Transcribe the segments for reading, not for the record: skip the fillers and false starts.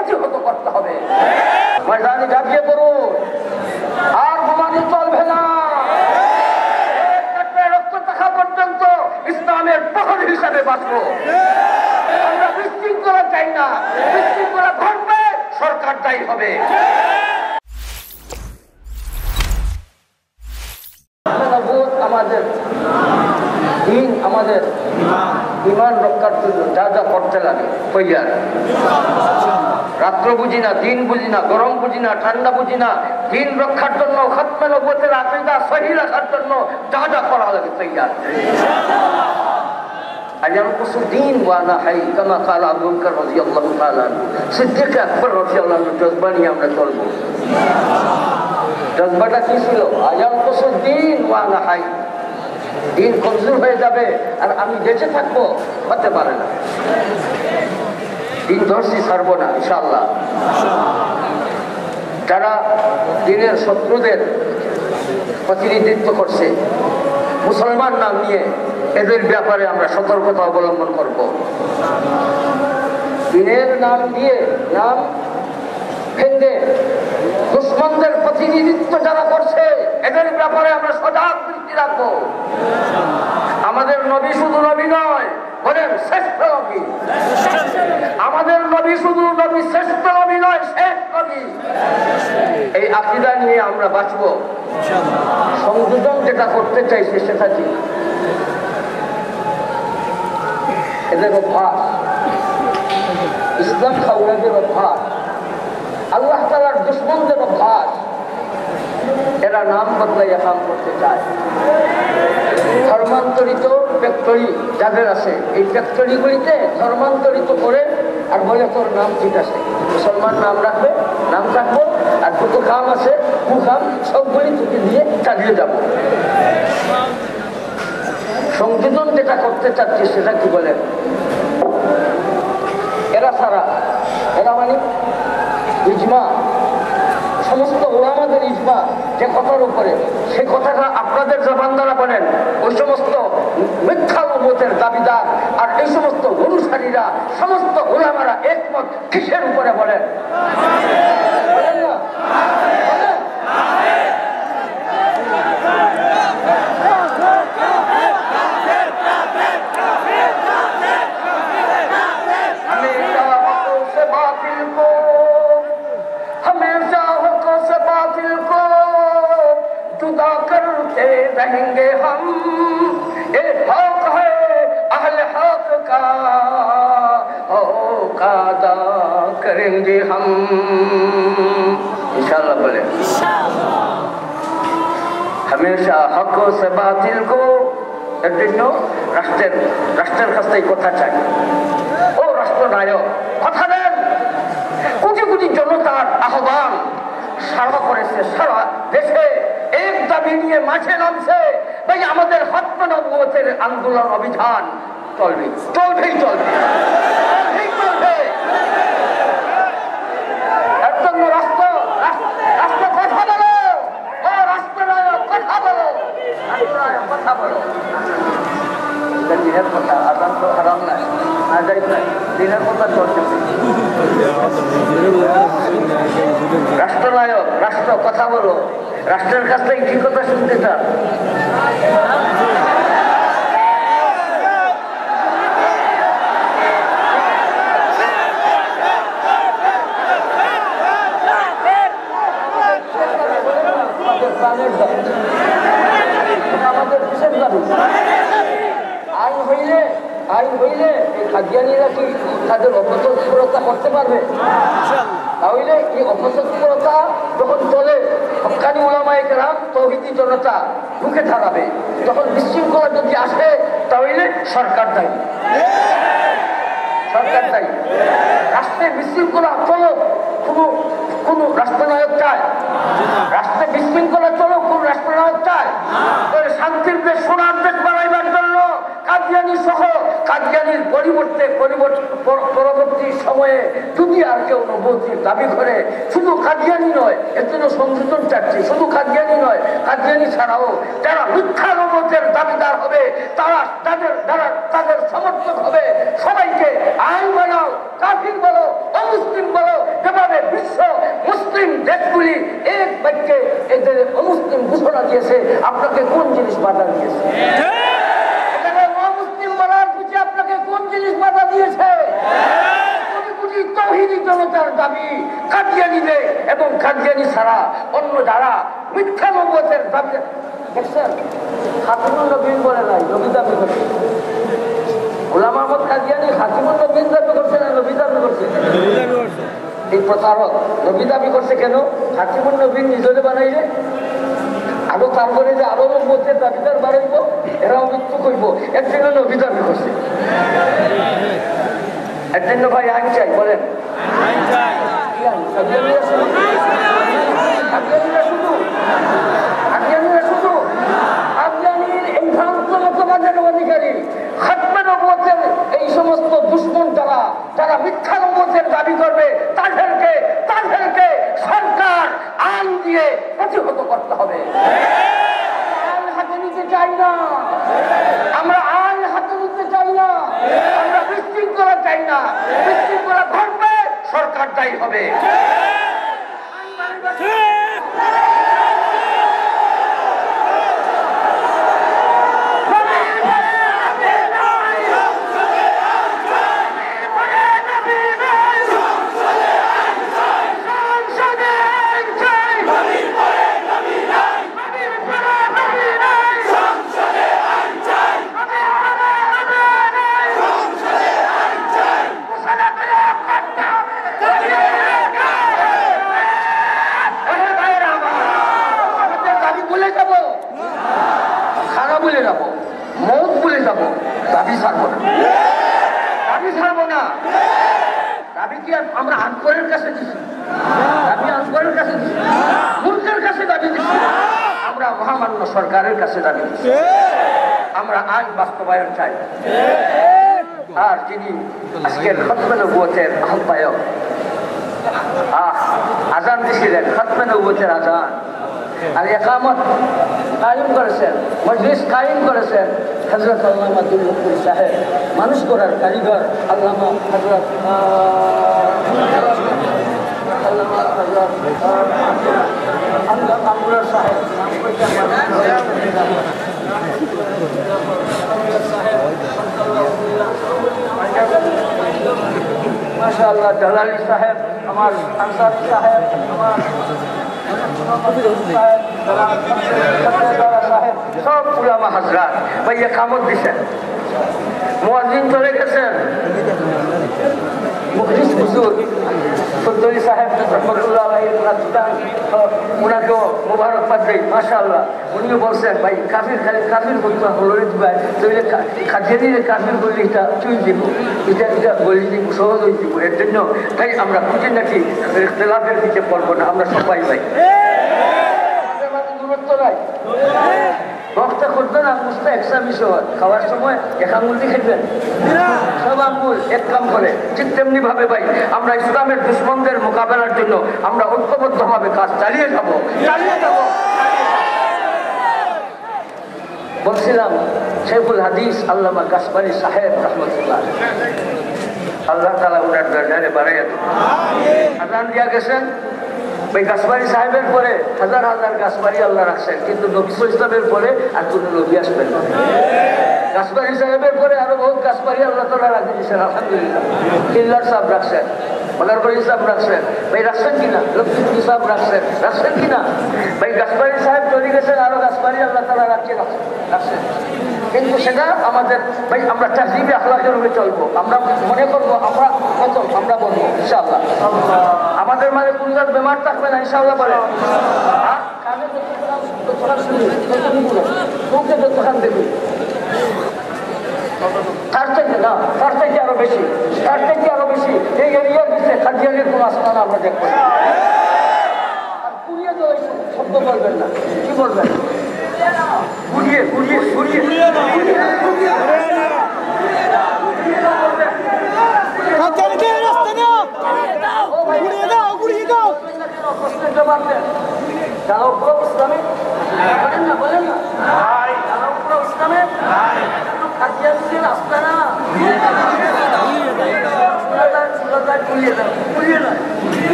প্রতিহত করতে হবে। ময়দানে ঝাঁপিয়ে পড়ুন, আর ঘুমানি চলবে না। রক্ত দেখা পর্যন্ত ইসলামের প্রহরী হিসাবে বাঁচবো। আমরা বিশৃঙ্খলা চাই না, বিশৃঙ্খলা ঘটবে সরকার দায়ী হবে। আমাদের দিন, আমাদের ইমান রক্ষার জন্য যা যা করতে লাগে তৈয়ার। রাত্র বুঝি না, দিন বুঝি না, গরম বুঝি না, ঠান্ডা বুঝি না, দিন রক্ষার জন্য, খতমে নবুয়তের আকীদা সহিহ রাখার জন্য যা যা করা লাগে তৈয়ার। दिन वाला है कमा काला अबू बकर রাদিয়াল্লাহু তাআলা সিদ্দিক আকবর রাদিয়াল্লাহু আনহু জজবা নিয়ে আমরা চলবো। জজবাটা কি ছিল? আয়াল কুসুদ দিন ওয়ালা হাই, দিন কমজোর হয়ে যাবে আর আমি বেঁচে থাকবো, হতে পারে না। দিন ধরছি, ছাড়বো না ইনশাআল্লাহ। যারা দিনের শত্রুদের প্রতিনিধিত্ব করছে মুসলমান নাম নিয়ে, এদের ব্যাপারে আমরা সতর্কতা অবলম্বন করব। দিনের নাম দিয়ে, নাম ভেঙে দুশ্মনদের প্রতিনিধিত্ব যারা করছে, এদের ব্যাপারে আমরা সজাগ দৃষ্টি রাখবো। আমাদের নবী শুধু নবী নয়, বলেন শ্রেষ্ঠ নবী। আমাদের নবী শুধু নবী, শ্রেষ্ঠ নবী নয়, শেষ নবী। এই আকীদা নিয়ে আমরা বাঁচবো। সংযোজন যেটা করতে চাইছে সেটা কি? এদের অভ্যাস, ইসলাম খাওয়াদের অভ্যাস, আল্লাহ তাআলার দুশমনদের অভ্যাস। এরা নাম বদলাইয়া কাম করতে চায়। ধর্মান্তরিত ফ্যাক্টরি যাদের আছে, এই ফ্যাক্টরিগুলিতে ধর্মান্তরিত করে আর বলে তোর নাম ঠিক আছে, মুসলমান নাম রাখবে, নাম রাখবো, আর যত কাম আছে কুকাম সবগুলি তোকে দিয়ে চালিয়ে যাব। সংযোজন যেটা করতে চাচ্ছি সেটা কি বলেন? এরা ছাড়া, এরা মানে ইজমা, সমস্ত ওলামাদের ইজমা যে কথার উপরে, সেই কথাটা আপনাদের জবান দ্বারা বলেন। ওই সমস্ত মিথ্যা নবুয়তের দাবিদার আর এই সমস্ত অনুসারীরা, সমস্ত ওলামারা একমত কিসের উপরে বলেন? বলেন না? रहेंगे हम, ये हक है अहले हक का, हक अदा करेंगे हम इंशाअल्लाह। बोले हमेशा हक से बातिल को, এর জন্য রাষ্ট্রের কাছে কথা চাই। ও রাষ্ট্রনায়ক, কথা দেন। কোটি কোটি জনতার আহ্বান সারা করেছে, সারা দেশে এক দাবি নিয়ে মাঠে নামছে। ভাই আমাদের খতমে নবুয়তের আন্দোলন অভিযান চলবে, চলবেই চলবে, এর জন্য রাষ্ট্র কথা বলো। ও রাষ্ট্রনায়ক কথা বলো, রাষ্ট্রনায়ক কথা বলো। দিনের কথা আদান তো হারাম নাই, না যাই নাই, দিনের কথা চলছে। রাষ্ট্রনায়ক, রাষ্ট্র কথা বলো। রাষ্ট্রের কাছ থেকে কি কথা শুনতে চান? আমাদের কিসের দাবি? আইন হইলে এই খাদ্যানীরা কি তাদের অপতৎপরতা করতে পারবে? তাহলে এই অপতৎপরতা যখন চলে, হক্কানি উলামায়ে কেরাম, তৌহিদি জনতা ঢুকে দাঁড়াবে। তখন বিশৃঙ্খলা যদি আসে তাহলে সরকার দায়ী, সরকার দায়ী। রাষ্ট্রে বিশৃঙ্খলা চলো, কোনো রাষ্ট্রনায়ক চায়? রাষ্ট্রে বিশৃঙ্খলা চলো, কোন রাষ্ট্রনায়ক চায়? শান্তির দেশ, সোনার দেশ বানাইবার জন্য কাদিয়ানী সহ, কাদিয়ানীর পরবর্তী সময়ে যদি আর কেউ নবুয়তির দাবি করে শুধু কাদিয়ানি নয়, এর জন্য সংশোধন চাচ্ছি, শুধু কাদিয়ানি নয়, কাদিয়ানি ছাড়াও যারা মিথ্যা নবুয়তের দাবিদার হবে তারা তাদের সমর্থক হবে। সবাইকে আইন বানাও, কাফির বলো, অমুসলিম বলো, যেভাবে বিশ্ব মুসলিম দেশগুলি এক বাক্যে এদের অমুসলিম ঘোষণা দিয়েছে, আপনাকে কোন জিনিস বাধা দিয়েছে? অমুসলিম বলার পিছনে আপনাকে কোন জিনিস বাধা দিয়েছে? তৌহিদি জনতার দাবি কাদিয়ানিতে এবং কাদিয়ানি ছাড়া অন্য যারা মিথ্যা নবুয়তের দাবি দেখছেন, খাতিমুন নবীন বলে নাই, নবী দাবি করছে। গোলাম আহমদ কাদিয়ানি খাতিমুন নবীন দাবি করছে না নবী দাবি করছে? এই প্রতারক নবী দাবি করছে কেন? খাতিমুন নবীন নিজরে বানাইলে আরো তারপরে যে আরো নবুয়তের দাবিদার বাড়াইব, এরাও মৃত্যু করবো, এর জন্য নবী দাবি করছে। এর জন্য ভাই আইন চাই, বলেন এই সমস্ত দুশ্মন যারা মিথ্যা নবুয়তের দাবি করবে তাদেরকে সরকার আইন দিয়ে প্রতিহত করতে হবে। আইন হাতে নিতে চাই না, আমরা আইন হাতে নিতে চাই না, আমরা বিশৃঙ্খলা চাই না। বিশৃঙ্খলা ঘটবে, সরকার দায়ী হবে। আমরা আনকরের কাছে দিচ্ছি, দাবি আনকরের কাছে দিচ্ছি, মূর্খের কাছে দাবি দিচ্ছি, আমরা মহামান্য সরকারের কাছে দাবি দিচ্ছি। আমরা আইন বাস্তবায়ন চাই। আর যিনি আজকের খতমে নবুয়তের আহ্বায়ক আজান দিছিলেন, খতমে নবুয়তের আজান আর ইকামত কায়েম করেছেন, মজলিস কায়েম করেছেন হযরত আল্লামা আব্দুল মুকবিল সাহেব, মানুষ করার কারিগর আল্লামা হযরত আমরুল সাহেব, মাশাআল্লাহ জালালি সাহেব, আমার আনসারী সাহেব, আমার সব উলামা হাজরাত ভাই ইকামত দিচ্ছেন, মুয়াজ্জিন চলে গেছেন, মুখলিস হুজুর চৌধুরী সাহেব রহমতুল্লাহ আলাইহি ওনাকেও মুবারকবাদ দেই। মাশাআল্লাহ উনিও বলছেন ভাই কাফির বলতে হলো ভাই তৈলে কাদিয়ানির কাফির বললে এটা চুই দিব, এটা বলি দিব, সহজ হয়ে দিব। এর জন্য তাই আমরা খুঁজে নাকি ইখতিলাফের দিকে পড়বো না, আমরা সবাই ভাই দূরত্ব নাই। বক্তা করবেন আঙ্গুলটা একশা বিষয়, খাওয়ার সময় এক আঙ্গুল দিয়ে খেলবেন, সব আঙ্গুল এক কাম করে। ঠিক তেমনি ভাবে ভাই আমরা ইসলামের দুশ্মনদের মোকাবেলার জন্য আমরা ঐক্যবদ্ধভাবে কাজ চালিয়ে যাব। বলছিলাম শেখুল হাদিস আল্লামা গাসবানী সাহেব রহমতুল্লাহ, আল্লাহ তাআলা ওনার দরজারে বাড়াইয়া দেন। আজান দিয়া গেছেন ভাই গাসবানী সাহেবের পরে হাজার হাজার গাসবানী আল্লাহ রাখছেন, কিন্তু নবী ইসলামের পরে আর কোন নবী আসবেন না। গাসবানী সাহেবের পরে আরো বহুত গাসবানী আল্লাহ তাআলা রাখে দিয়েছেন, আলহামদুলিল্লাহ। কিল্লার সাহেব রাখছেন, মনারবাড়ি সাহেব রাখছেন, ভাই রাখছেন কিনা, লক্ষ্মীপুর সাহেব রাখছেন কিনা ভাই। গাসবানী সাহেব চলে গেছেন, আরো গাসবানী আল্লাহ তাআলা রাখছেন, কিন্তু সেটা আমাদের ভাই আমরা তাহজিবে আখলাকের উপরে চলবো। আমরা মনে করবো আমরা প্রথম, আমরা বলবো ইনশাআল্লাহ। আমাদের মাঝে কোন বেমার থাকবে না ইনশাআল্লাহ বলে। দেখুন তার থেকে আরো বেশি, এই এরিয়ার দিচ্ছে কাদিয়ানির কোন আস্তানা আমরা দেখবো না। আর পুড়িয়ে তো শব্দ বলবেন না, কি বলবেন? ঘুরিয়ে রাস্তা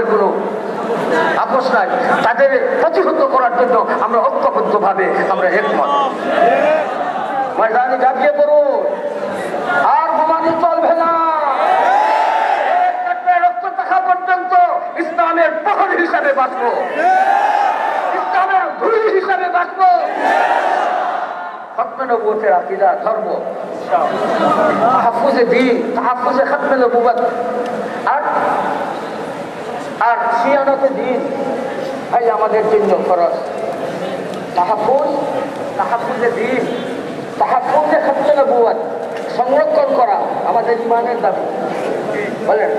আমাদের কোনো আপোষ নাই। তাদের প্রতিহত করার জন্য আমরা ঐক্যবদ্ধভাবে আমরা একমত। ময়দানে ঝাঁপিয়ে পড়ুন, আর ঘুমানো চলবে না। রক্ত থাকা পর্যন্ত ইসলামের প্রহরী হিসাবে বাঁচবো, ইসলামের ধুলি হিসাবে বাঁচবো। খতমে নবুয়তের আকীদা ধর্ম, তাহাফুজে দ্বীন, তাহাফুজে খতমে নবুয়ত আর সিয়ানতে দ্বীন ভাই আমাদের জন্য ফরজ। তাহাফুজে দ্বীন, তাহাফুজে খতমে নবুয়ত সংরক্ষণ করা আমাদের ইমানের দাবি। বলেন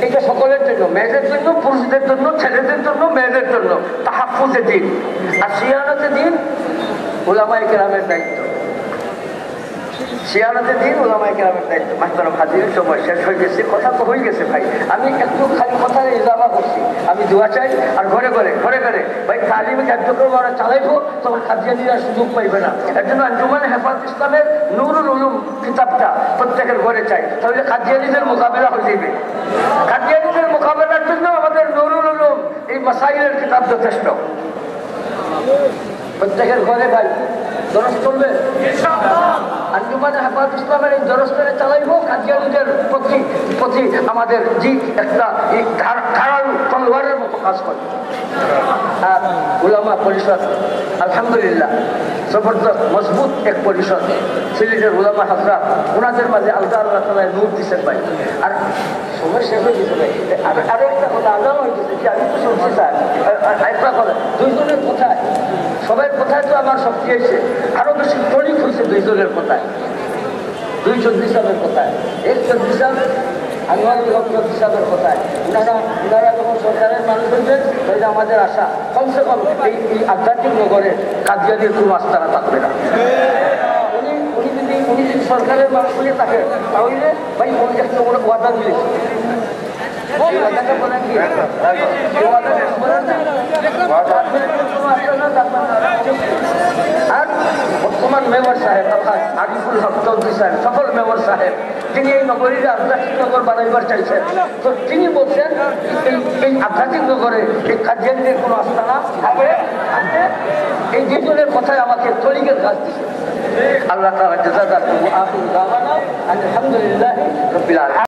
এটা সকলের জন্য, মেয়েদের জন্য, পুরুষদের জন্য, ছেলেদের জন্য, মেয়েদের জন্য তাহাফুজে দ্বীন। আর সিয়ানতে দ্বীন উলামায়ে কেরামের দায়িত্ব। সিয়ানতে দ্বীন উলামায়ে কেরামের দায়িত্ব। মাহতারাম হাজির, সময় শেষ হয়ে গেছে, কথা তো হয়ে গেছে ভাই। আমি একটু খালি কথা ইজাফা করছি। আমি দোয়া চাই আর ঘরে ঘরে ভাই তালিমে কার্যক্রম আমরা চালাইবো, তখন কাদিয়ানীরা সুযোগ পাইবে না। এর জন্য আঞ্জুমান হেফাজত ইসলামের নুরুল উলুম কিতাবটা প্রত্যেকের ঘরে চাই, তাহলে কাদিয়ানীদের মোকাবেলা হয়ে যাবে। কাদিয়ানীদের মোকাবেলার জন্য আমাদের নুরুল উলুম এই মাসাইলের কিতাব যথেষ্ট। প্রত্যেকের ঘরে ভাই দরস চলবে। আঞ্জুমানে হেফাজত ইসলামের এই দরসটা চালাইবো, কাদিয়ানীদের প্রতি আমাদের জি একটা ধারালো তলোয়ারের মতো কাজ করবে। আর উলামা পরিষদ আলহামদুলিল্লাহ জবরদস্ত মজবুত এক পরিষদ। সিলেটের উলামা হাজরাত ওনাদের মাঝে আল্লাহ তাআলা নূর দিচ্ছেন ভাই। আর সময় শেষ হয়ে গেছে ভাই। আরো একটা কথা আজান হয়ে গেছে যে আমি তো শুনছি স্যার একটা কথা, দুইজনের কথায় সবাই কোথায় তো আমার শক্তি হয়েছে, আরো বেশি তরিক হয়েছে দুইজনের কথায়, দুই চৌধুরী সাহেবের কথায়, এক চৌধুরী সাহেব আনোয়ারুল হক চৌধুরী সাহেবের কথায়। ওনারা যখন সরকারের মানুষ হয়েছেন, তাহলে আমাদের আশা কমসে কম এই আধ্যাত্মিক নগরে কাদিয়ানীর কোনো আস্থানা থাকবে না। উনি যদি সরকারের মানুষ হয়ে থাকে, তাহলে ভাই উনি একটা ওয়াদা দিয়েছে। আর বর্তমান মেয়র সাহেব আরিফুল হক চৌধুরী সাহেব, সকল মেয়র সাহেব, তিনি এই নগরীর আধ্যাত্মিক নগর বানাইবার চাইছেন। তো তিনি বলছেন এই আধ্যাত্মিক নগরে এই কাদিয়ানীদের কোনো আস্থানা থাকবে। এই দুজনের কথায় আমাকে তরিকের কাজ দিচ্ছে। আল্লাহ তাআলা জাযাকাল্লাহু আলহামদুলিল্লাহ রাব্বিল আলামিন।